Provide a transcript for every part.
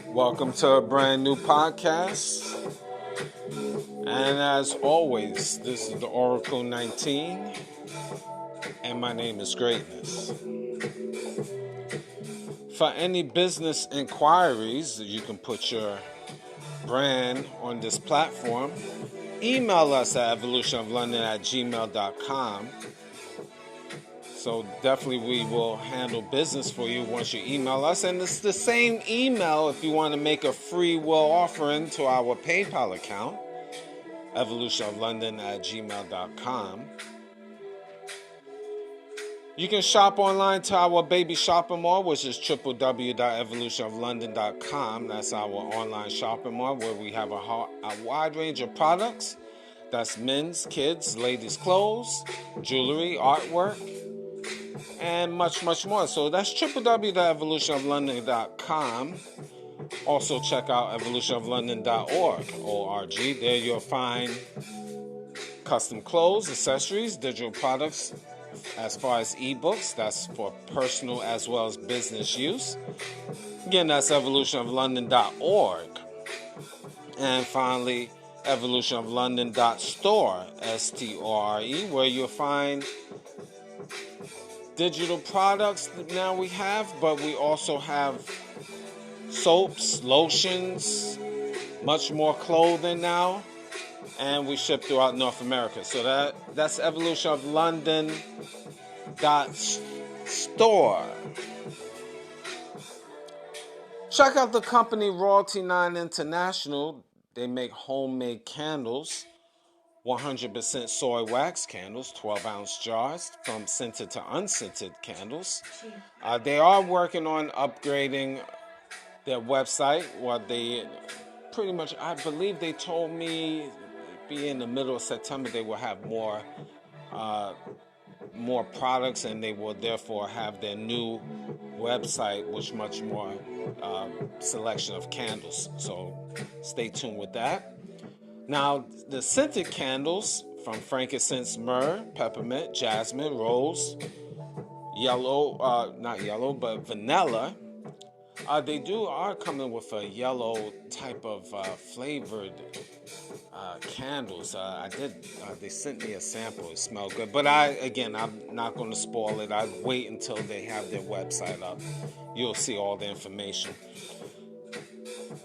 Welcome to a brand new podcast. And as always, this is the Oracle 19, and my name is Greatness. For any business inquiries, you can put your brand on this platform. Email us at evolutionoflondon@gmail.com. So definitely we will handle business for you once you email us. And it's the same email if you want to make a free will offering to our PayPal account, evolutionoflondon@gmail.com. You can shop online to our baby shopping mall, which is www.evolutionoflondon.com. That's our online shopping mall where we have a wide range of products. That's men's, kids, ladies' clothes, jewelry, artwork, and much, much more. So that's www.evolutionoflondon.com. Also check out evolutionoflondon.org, O-R-G. There you'll find custom clothes, accessories, digital products. As far as ebooks, that's for personal as well as business use. Again, that's evolutionoflondon.org. And finally, evolutionoflondon.store, S-T-O-R-E, where you'll find digital products that now we have, but we also have soaps, lotions, much more clothing now, and we ship throughout North America. So that's evolutionoflondon.store. Check out the company Royalty 9 International. They make homemade candles, 100% soy wax candles, 12-ounce jars, from scented to unscented candles. They are working on upgrading their website. What they pretty much, I believe they told me, be in the middle of September they will have more products, and they will therefore have their new website, which much more selection of candles. So stay tuned with that. Now, the scented candles from frankincense, myrrh, peppermint, jasmine, rose, yellow, not yellow, but vanilla. They are coming with a yellow type of flavored candles. They sent me a sample. It smelled good. But I'm not going to spoil it. I'd wait until they have their website up. You'll see all the information.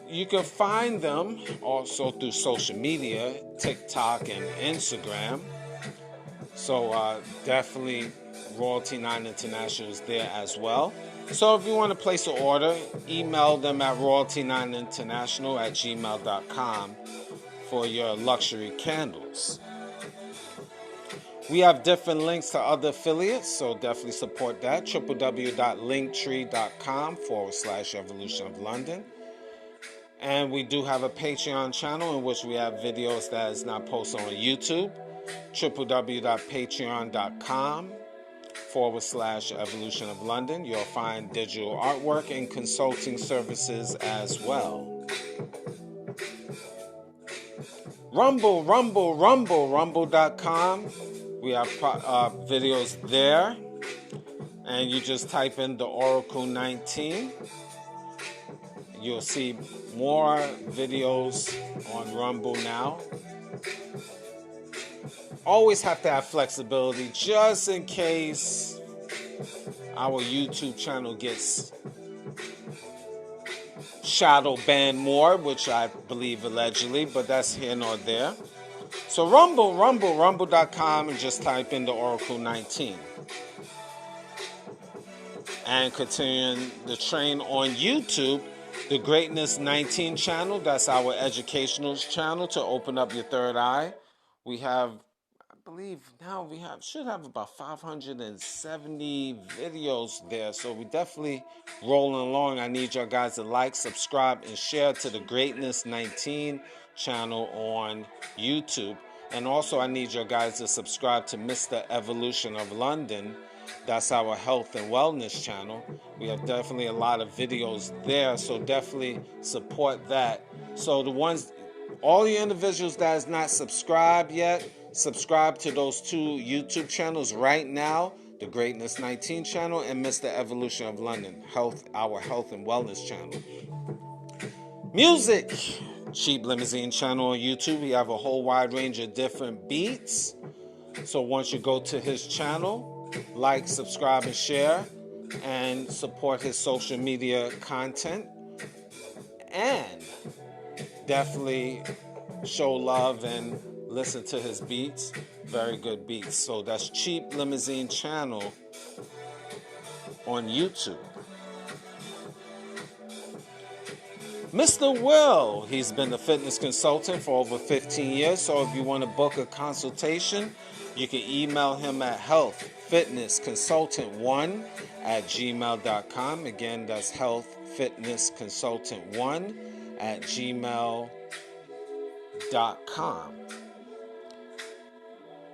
You can find them also through social media, TikTok and Instagram. So definitely Royalty 9 International is there as well. So if you want to place an order, email them at royalty9international@gmail.com for your luxury candles. We have different links to other affiliates, so definitely support that. www.linktree.com/evolutionoflondon. And we do have a Patreon channel in which we have videos that is not posted on YouTube. www.patreon.com/evolutionoflondon. You'll find digital artwork and consulting services as well. Rumble.com. We have videos there. And you just type in the Oracle 19. You'll see more videos on Rumble now. Always have to have flexibility just in case our YouTube channel gets shadow banned more, which I believe allegedly, but that's here nor there. So rumble.com, and just type in the Oracle 19. And continuing the train on YouTube, the Greatness 19 channel, that's our educational channel to open up your third eye. We have, I believe now should have about 570 videos there. So we definitely rolling along. I need your guys to like, subscribe, and share to the Greatness 19 channel on YouTube. And also I need your guys to subscribe to Mr. Evolution of London. That's our health and wellness channel. We have definitely a lot of videos there, so definitely support that. So all the individuals that is not subscribed yet, subscribe to those two YouTube channels right now the Greatness 19 channel, and Mr. Evolution of London, our health and wellness channel. Music, Cheap Limousine channel on YouTube. We have a whole wide range of different beats. So once you go to his channel, like, subscribe, and share, and support his social media content. And definitely show love and listen to his beats. Very good beats. So that's Cheap Limousine channel on YouTube. Mr. Will, he's been a fitness consultant for over 15 years. So if you want to book a consultation, you can email him at healthfitnessconsultant1@gmail.com. Again, that's healthfitnessconsultant1@gmail.com.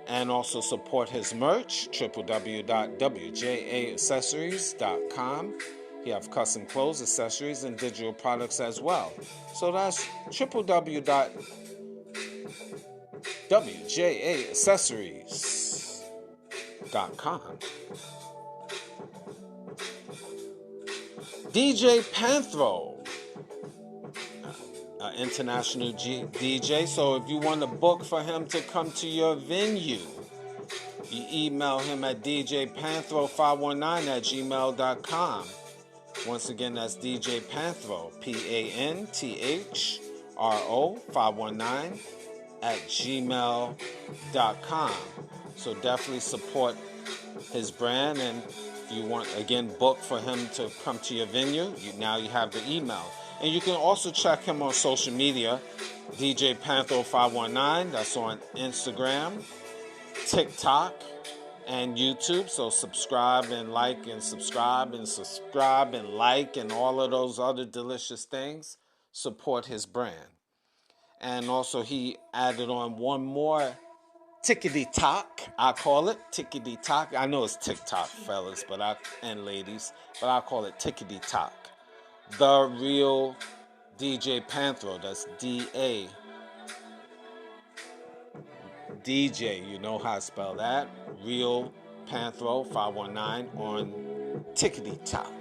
And also support his merch, www.wjaccessories.com. He have custom clothes, accessories, and digital products as well. So that's www.wjaccessories.com. DJ Panthro, international DJ. So if you want to book for him to come to your venue, you email him at djpanthro519@gmail.com. Once again, that's DJ Panthro, PANTHRO 519@gmail.com. So definitely support his brand, and if you want, again, book for him to come to your venue, now you have the email. And you can also check him on social media, DJ Panthro519. That's on Instagram, TikTok, and YouTube. So subscribe and like and subscribe and subscribe and like and all of those other delicious things. Support his brand. And also he added on one more tickety-tock, I call it tickety-tock. I know it's TikTok, fellas, and ladies, but I call it tickety-tock. The Real DJ Panthro, that's D-A. DJ, you know how to spell that. Real Panthro 519 on tickety-tock.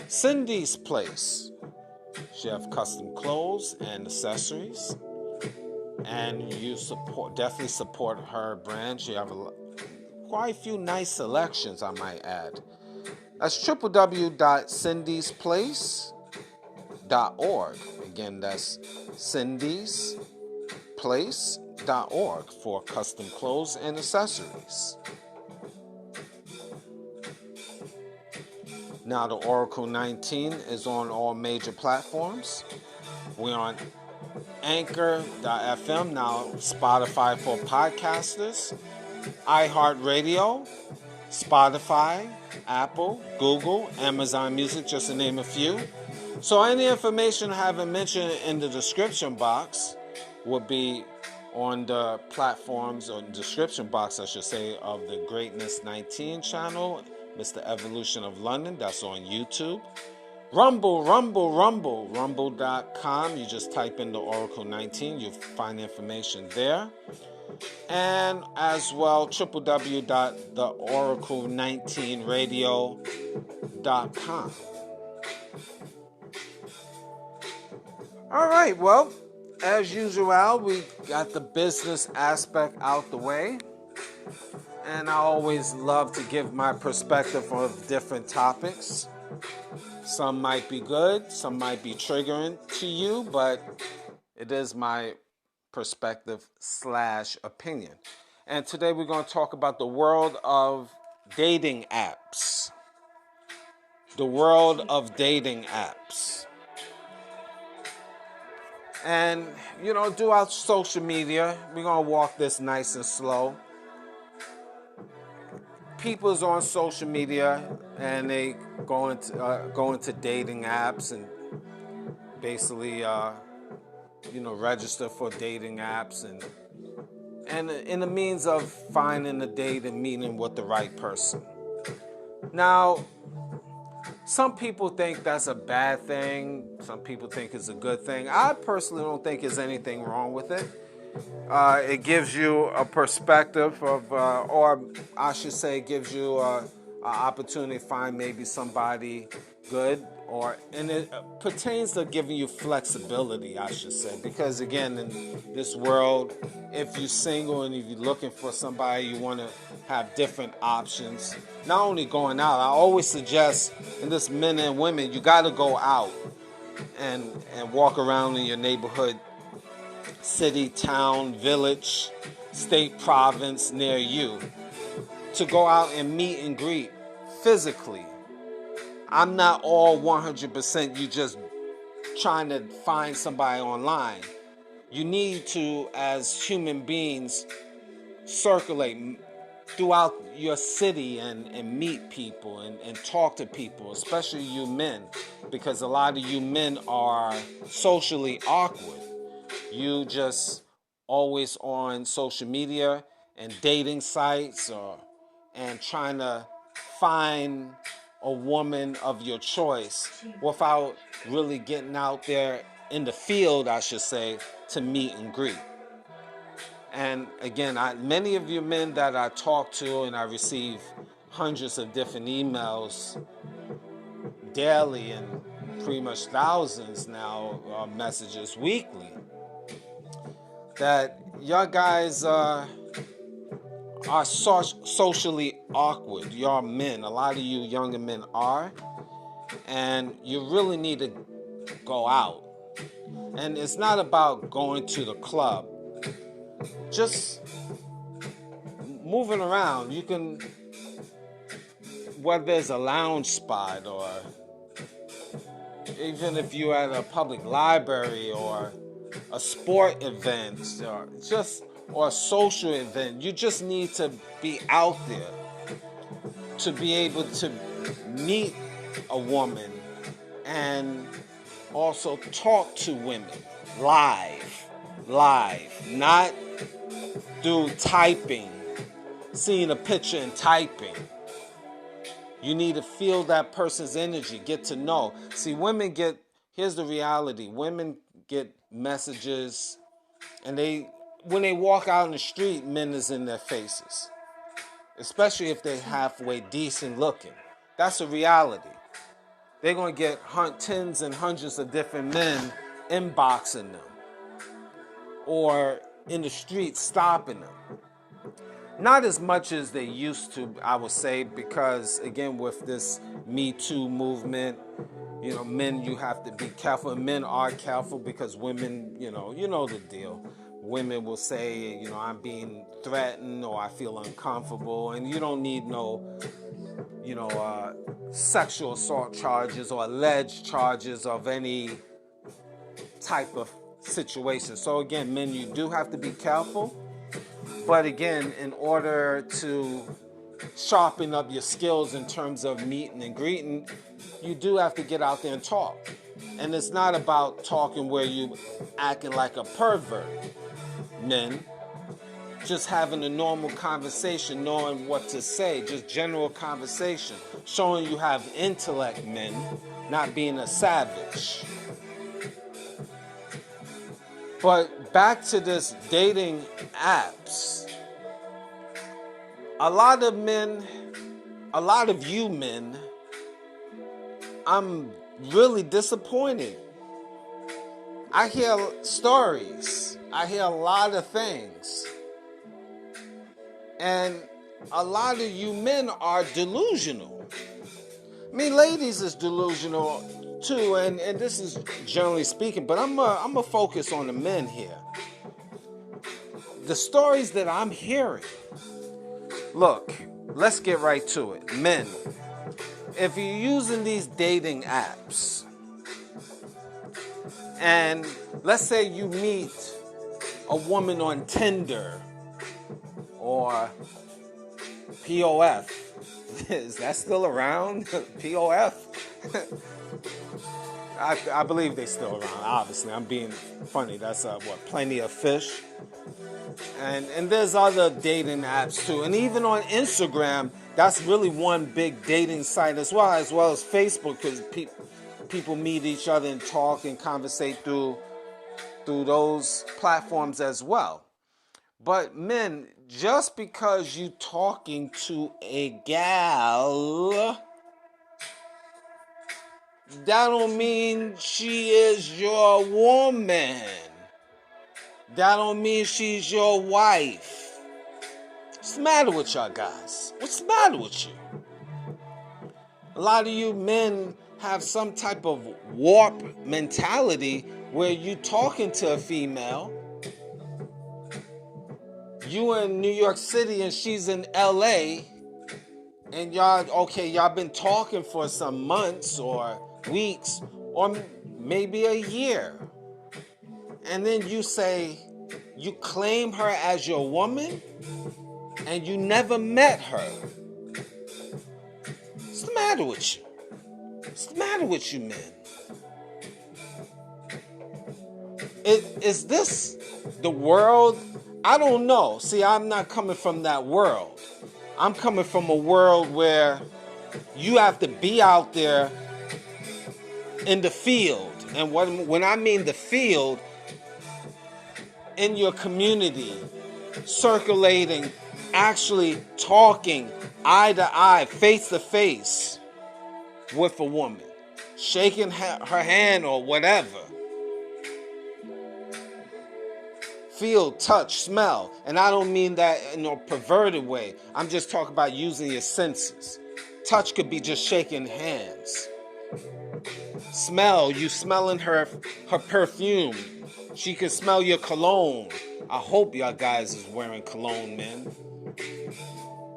Cindy's Place. She have custom clothes and accessories, and you definitely support her brand. She have quite a few nice selections, I might add. That's www.cindysplace.org. Again, that's cindysplace.org for custom clothes and accessories. Now the Oracle 19 is on all major platforms. We're on Anchor.fm, now Spotify for podcasters, iHeartRadio, Spotify, Apple, Google, Amazon Music, just to name a few. So any information I haven't mentioned in the description box will be on the platforms, or description box, I should say, of the Greatness 19 channel, Mr. Evolution of London, that's on YouTube. Rumble.com. You just type in the Oracle 19, you'll find information there. And as well, www.theoracle19radio.com. All right, well, as usual, we got the business aspect out the way. And I always love to give my perspective on different topics. Some might be good, some might be triggering to you, but it is my perspective / opinion. And today we're going to talk about the world of dating apps. The world of dating apps. And, throughout social media, we're going to walk this nice and slow. People's on social media and they go into dating apps and basically, register for dating apps and in the means of finding a date and meeting with the right person. Now, some people think that's a bad thing. Some people think it's a good thing. I personally don't think there's anything wrong with it. It gives you a perspective of, or I should say, gives you an opportunity to find maybe somebody good, and it pertains to giving you flexibility, I should say, because again, in this world, if you're single and if you're looking for somebody, you want to have different options. Not only going out, I always suggest, in this men and women, you got to go out and walk around in your neighborhood, city, town, village, state, province near you, to go out and meet and greet physically. I'm not all 100% you just trying to find somebody online. You need to, as human beings, circulate throughout your city and meet people and talk to people, especially you men, because a lot of you men are socially awkward. You just always on social media and dating sites and trying to find a woman of your choice without really getting out there in the field, I should say, to meet and greet. And again, many of you men that I talk to, and I receive hundreds of different emails daily and pretty much thousands now messages weekly, that y'all guys are socially awkward. Y'all men, a lot of you younger men are, and you really need to go out. And it's not about going to the club, just moving around. You can, whether it's a lounge spot or even if you're at a public library or a sport event or a social event, you just need to be out there to be able to meet a woman and also talk to women live, not through typing, seeing a picture and typing. You need to feel that person's energy, get to know. See, here's the reality, women get messages, and when they walk out in the street, men is in their faces, especially if they're halfway decent looking. That's a reality. They're going to get tens and hundreds of different men inboxing them or in the street stopping them. Not as much as they used to, I would say, because again, with this Me Too movement, men, you have to be careful. And men are careful because women, you know the deal. Women will say, I'm being threatened or I feel uncomfortable, and you don't need no, sexual assault charges or alleged charges of any type of situation. So again, men, you do have to be careful. But again, in order to sharpen up your skills in terms of meeting and greeting, you do have to get out there and talk. And it's not about talking where you acting like a pervert, men. Just having a normal conversation, knowing what to say, just general conversation, showing you have intellect, men, not being a savage. But back to this dating apps. A lot of you men, I'm really disappointed. I hear stories. I hear a lot of things. And a lot of you men are delusional. I mean, ladies is delusional too, and this is generally speaking, but I'm a focus on the men here. The stories that I'm hearing. Look, let's get right to it. Men, if you're using these dating apps, and let's say you meet a woman on Tinder or POF. Is that still around? POF? I believe they're still around, obviously. I'm being funny. That's Plenty of Fish. And there's other dating apps too. And even on Instagram, that's really one big dating site as well as Facebook, because people meet each other and talk and conversate through those platforms as well. But men, just because you talking to a gal, that don't mean she is your woman. That don't mean she's your wife. What's the matter with y'all guys? What's the matter with you? A lot of you men have some type of warp mentality where you talking to a female, you in New York City and she's in LA, and y'all been talking for some months or weeks or maybe a year. And then you claim her as your woman and you never met her. What's the matter with you? What's the matter with you men? Is this the world? I don't know. See, I'm not coming from that world. I'm coming from a world where you have to be out there in the field. And when I mean the field, in your community, circulating, actually talking eye to eye, face to face with a woman, shaking her hand or whatever. Feel, touch, smell. And I don't mean that in a perverted way. I'm just talking about using your senses. Touch could be just shaking hands. Smell, you smelling her perfume. She can smell your cologne. I hope y'all guys is wearing cologne, man.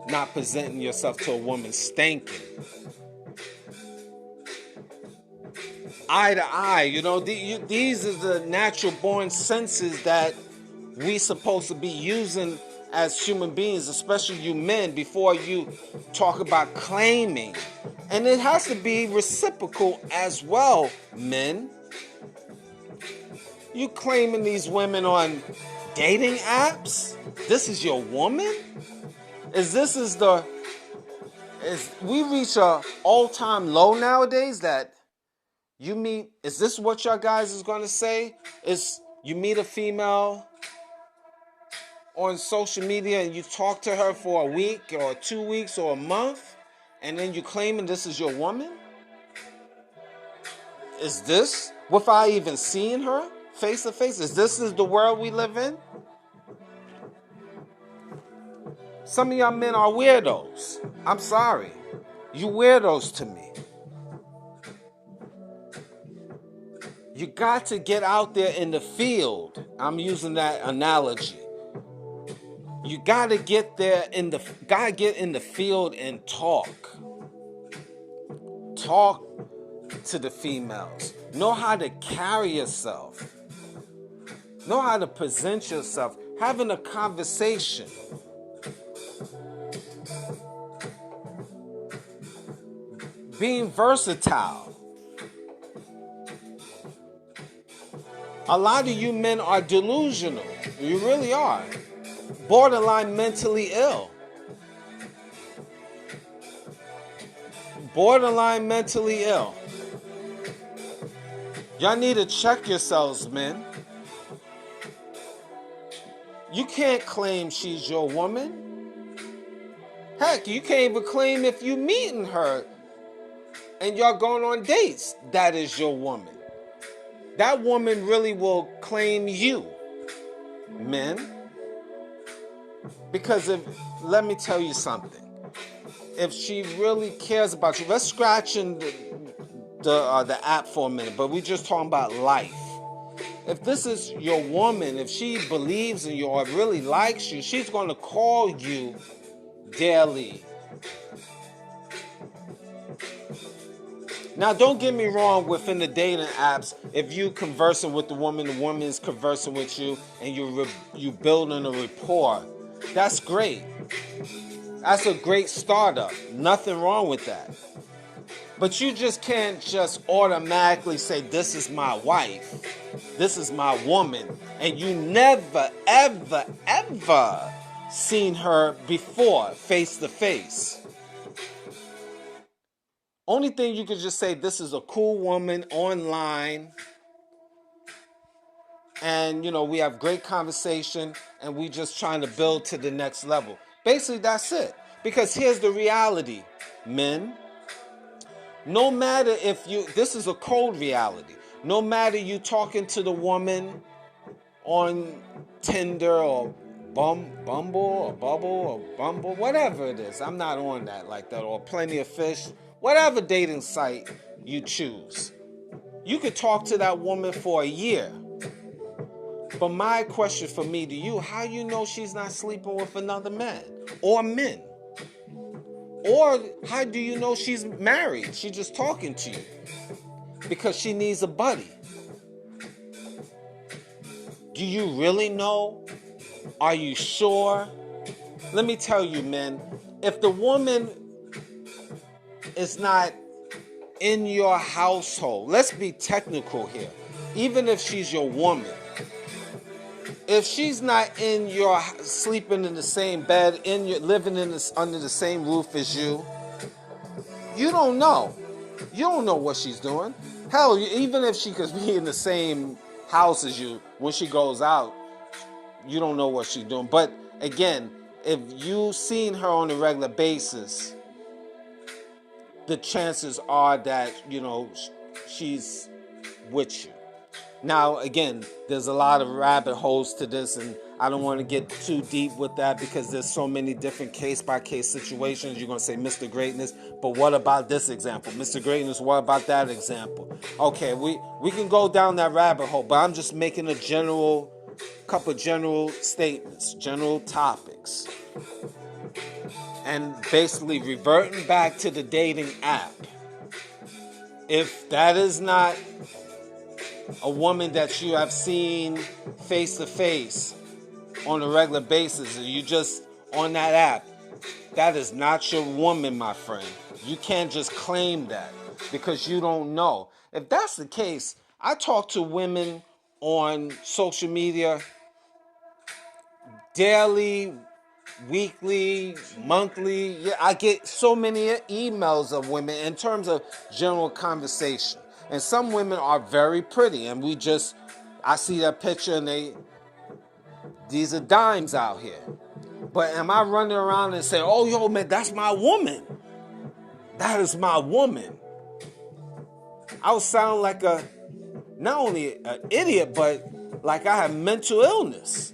Not presenting yourself to a woman stinking. Eye to eye, these are the natural born senses that we supposed to be using as human beings, especially you men, before you talk about claiming. And it has to be reciprocal as well, men. You claiming these women on dating apps? This is your woman? We reach a all-time low nowadays that is this what y'all guys is gonna say? Is you meet a female on social media and you talk to her for a week or 2 weeks or a month, and then you claiming this is your woman? Is this without even seeing her face to face? Is the world we live in? Some of y'all men are weirdos. I'm sorry. You weirdos to me. You got to get out there in the field. I'm using that analogy. You gotta get in the field and talk. Talk to the females. Know how to carry yourself. Know how to present yourself. Having a conversation. Being versatile. A lot of you men are delusional. You really are. Borderline mentally ill. Borderline mentally ill. Y'all need to check yourselves, men. You can't claim she's your woman. Heck, you can't even claim if you meeting her and y'all going on dates, that is your woman. That woman really will claim you, men. Because let me tell you something. If she really cares about you, let's scratch in the app for a minute, but we're just talking about life. If this is your woman, if she believes in you or really likes you, she's going to call you daily. Now, don't get me wrong, within the dating apps, if you conversing with the woman's conversing with you, and you building a rapport, that's great. That's a great startup. Nothing wrong with that. But you just can't just automatically say, this is my wife, this is my woman, and you never, ever, ever seen her before, face to face. Only thing you could just say, this is a cool woman online. and we have great conversation, and we just trying to build to the next level. Basically, that's it. Because here's the reality, men. No matter if this is a cold reality. No matter you talking to the woman on Tinder or Bumble or Bubble or Bumble, whatever it is. I'm not on that like that, or Plenty of Fish, whatever dating site you choose. You could talk to that woman for a year. But my question for me to you, how you know she's not sleeping with another man or men? Or how do you know she's married? She's just talking to you because she needs a buddy. Do you really know? Are you sure? Let me tell you, men, if the woman is not in your household, let's be technical here. Even if she's your woman, if she's not in your sleeping in the same bed, living under the same roof as you, you don't know. You don't know what she's doing. Hell, even if she could be in the same house as you, when she goes out, you don't know what she's doing. But again, if you seen her on a regular basis, the chances are that she's with you. Now, again, there's a lot of rabbit holes to this, and I don't want to get too deep with that because there's so many different case-by-case situations. You're going to say, Mr. Greatness, but what about this example? Mr. Greatness, what about that example? Okay, we can go down that rabbit hole, but I'm just making a couple general statements, general topics, and basically reverting back to the dating app. If that is not a woman that you have seen face to face on a regular basis, and you just on that app, that is not your woman, my friend. You can't just claim that because you don't know. If that's the case, I talk to women on social media daily, weekly, monthly. Yeah, I get so many emails of women in terms of general conversation. And some women are very pretty, and I see that picture, and these are dimes out here. But am I running around and saying, oh, yo, man, that's my woman? That is my woman. I would sound like not only an idiot, but like I have mental illness.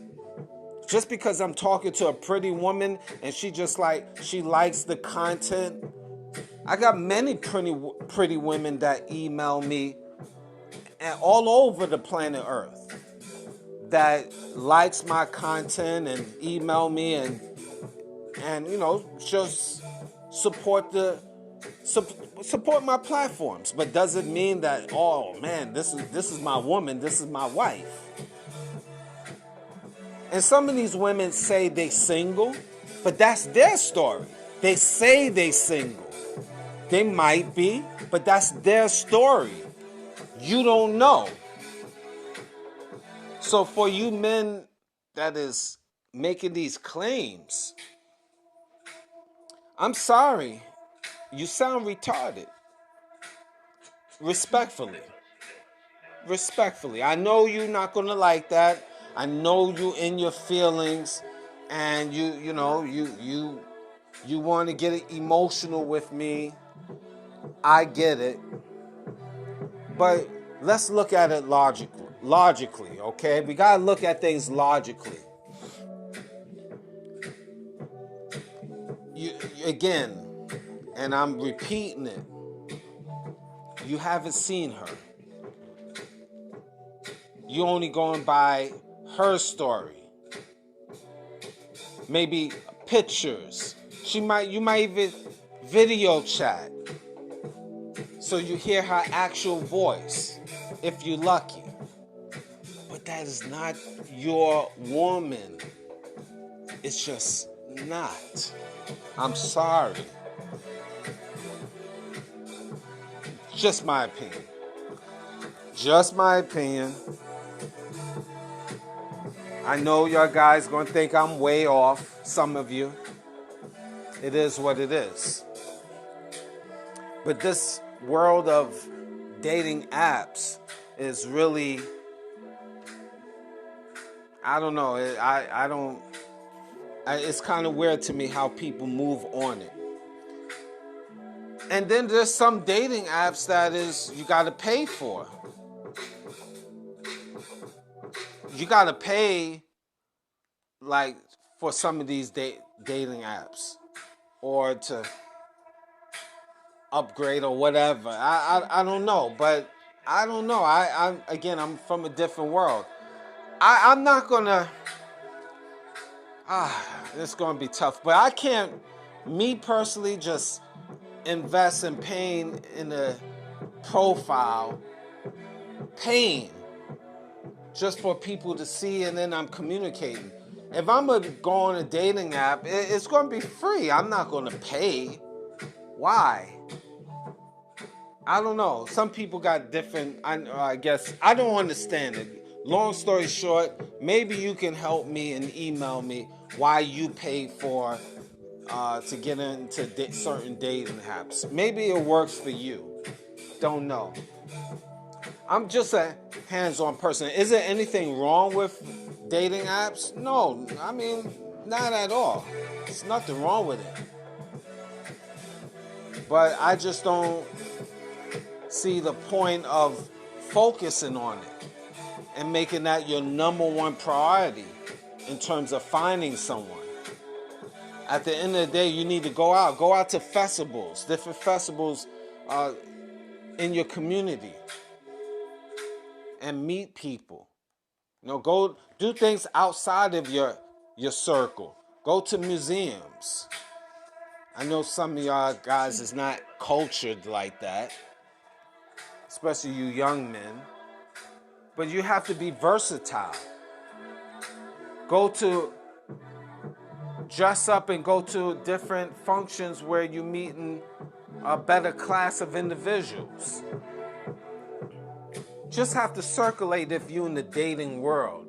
Just because I'm talking to a pretty woman and she likes the content. I got many pretty women that email me and all over the planet Earth that likes my content and email me and just support my platforms. But does it mean that, oh man, this is my woman, this is my wife? And some of these women say they single, but that's their story. They say they single. They might be, but that's their story. You don't know. So for you men that is making these claims, I'm sorry. You sound retarded. Respectfully. I know you're not going to like that. I know you in your feelings, and you want to get emotional with me. I get it. But let's look at it logically, okay? We got to look at things logically. Again, and I'm repeating it, you haven't seen her. You only going by her story. Maybe pictures. You might even video chat. So you hear her actual voice, if you're lucky. But that is not your woman. It's just not. I'm sorry. Just my opinion. Just my opinion. I know y'all guys gonna think I'm way off, some of you. It is what it is. But this world of dating apps is really I don't know. I don't. It's kind of weird to me how people move on it. And then there's some dating apps that is you got to pay for. You got to pay like for some of these dating apps or to upgrade or whatever. I don't know, but I don't know. I'm from a different world. I'm not gonna. It's gonna be tough, but I can't. Me personally, just invest in paying in a profile, paying just for people to see, and then I'm communicating. If I'm gonna go on a dating app, it's gonna be free. I'm not gonna pay. Why? I don't know. Some people got different. I guess I don't understand it. Long story short, maybe you can help me and email me why you pay for to get into certain dating apps. Maybe it works for you. Don't know. I'm just a hands-on person. Is there anything wrong with dating apps? No, I mean, not at all. There's nothing wrong with it. But I just don't see the point of focusing on it and making that your number one priority in terms of finding someone. At the end of the day, you need to go out to festivals, different festivals in your community, and meet people. Go do things outside of your circle. Go to museums. I know some of y'all guys is not cultured like that, especially you young men. But you have to be versatile. Dress up and go to different functions where you're meeting a better class of individuals. Just have to circulate if you're in the dating world.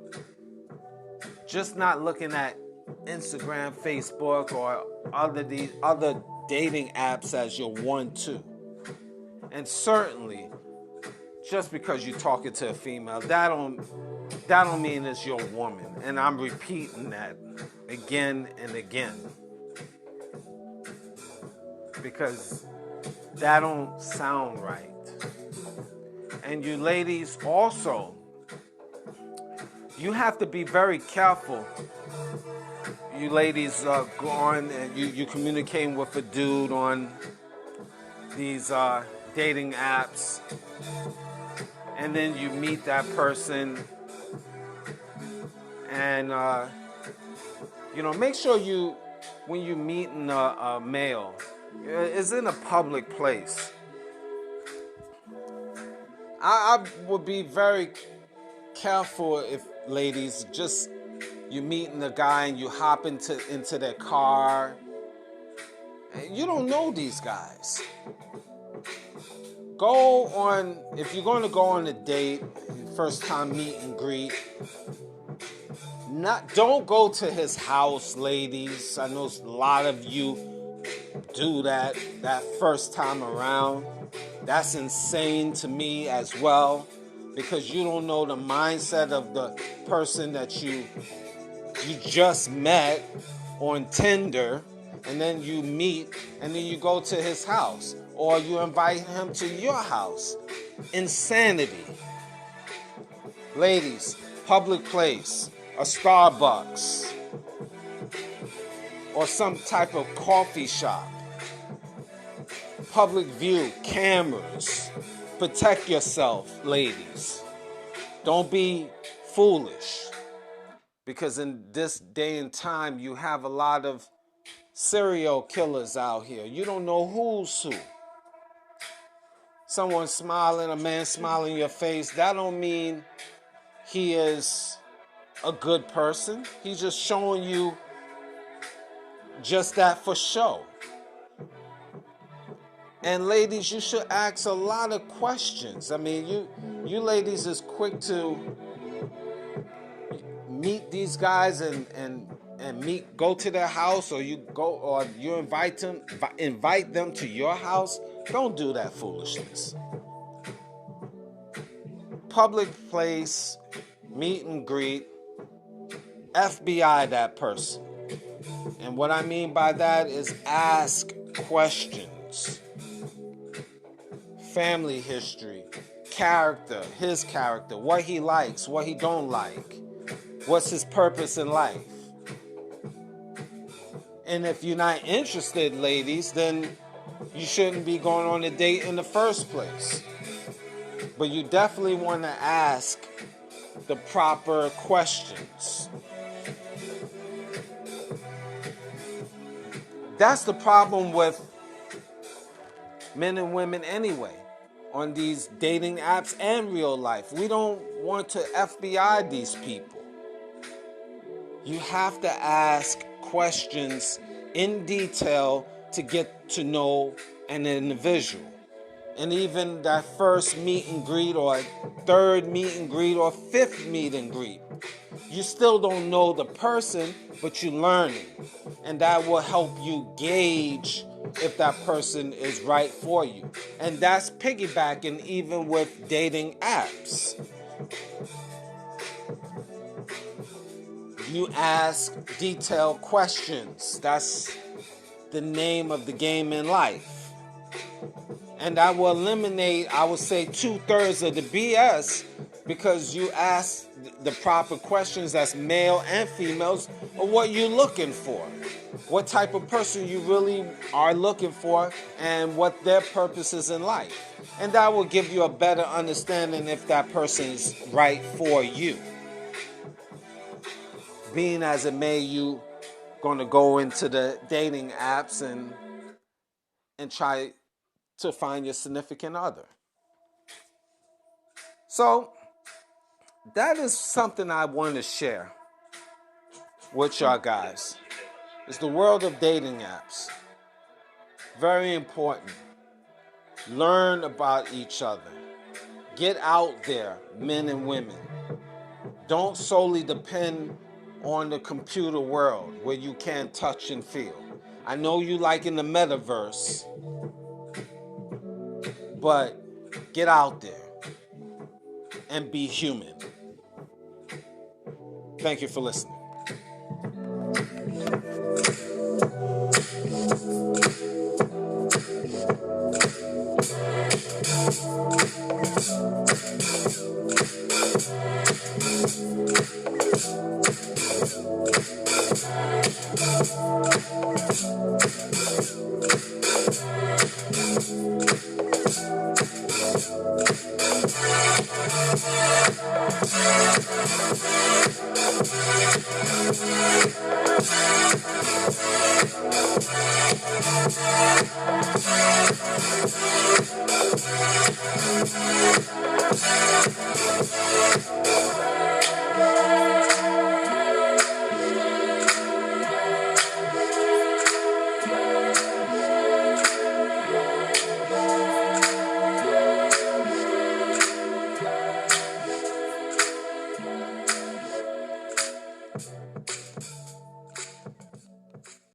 Just not looking at Instagram, Facebook, or other dating apps as your 1-2. And certainly, just because you're talking to a female, that don't mean it's your woman. And I'm repeating that again and again. Because that don't sound right. And you ladies also, you have to be very careful. You ladies go on and you communicating with a dude on these dating apps. And then you meet that person and make sure when you meeting a male, it's in a public place. I would be very careful if ladies just you meeting a guy and you hop into their car. You don't know these guys. If you're going to go on a date, first time meet and greet, don't go to his house, ladies. I know a lot of you do that first time around. That's insane to me as well, because you don't know the mindset of the person that you just met on Tinder, and then you meet, and then you go to his house, or you invite him to your house. Insanity. Ladies, public place, a Starbucks, or some type of coffee shop. Public view, cameras. Protect yourself, ladies. Don't be foolish. Because in this day and time, you have a lot of serial killers out here. You don't know who's who. Someone smiling, a man smiling in your face, that don't mean he is a good person. He's just showing you just that for show. And ladies, you should ask a lot of questions. I mean, you ladies is quick to meet these guys and go to their house, or you invite them to your house. Don't do that foolishness. Public place, meet and greet, FBI that person. And what I mean by that is ask questions. Family history, character, his character, what he likes, what he don't like, what's his purpose in life. And if you're not interested, ladies, then you shouldn't be going on a date in the first place. But you definitely want to ask the proper questions. That's the problem with men and women anyway, on these dating apps and real life. We don't want to FBI these people. You have to ask questions in detail to get to know an individual. And even that first meet and greet or third meet and greet or fifth meet and greet, you still don't know the person, but you're learning. And that will help you gauge if that person is right for you. And that's piggybacking even with dating apps. You ask detailed questions. That's the name of the game in life. And I will eliminate, I would say, 2/3 of the BS, because you ask the proper questions, that's male and females, of what you're looking for. What type of person you really are looking for and what their purpose is in life. And that will give you a better understanding if that person is right for you. Being as it may, you going to go into the dating apps and try to find your significant other. So that is something I want to share with y'all guys. It's the world of dating apps. Very important. Learn about each other. Get out there, men and women. Don't solely depend on the computer world where you can't touch and feel. I know you like in the metaverse, but get out there and be human. Thank you for listening.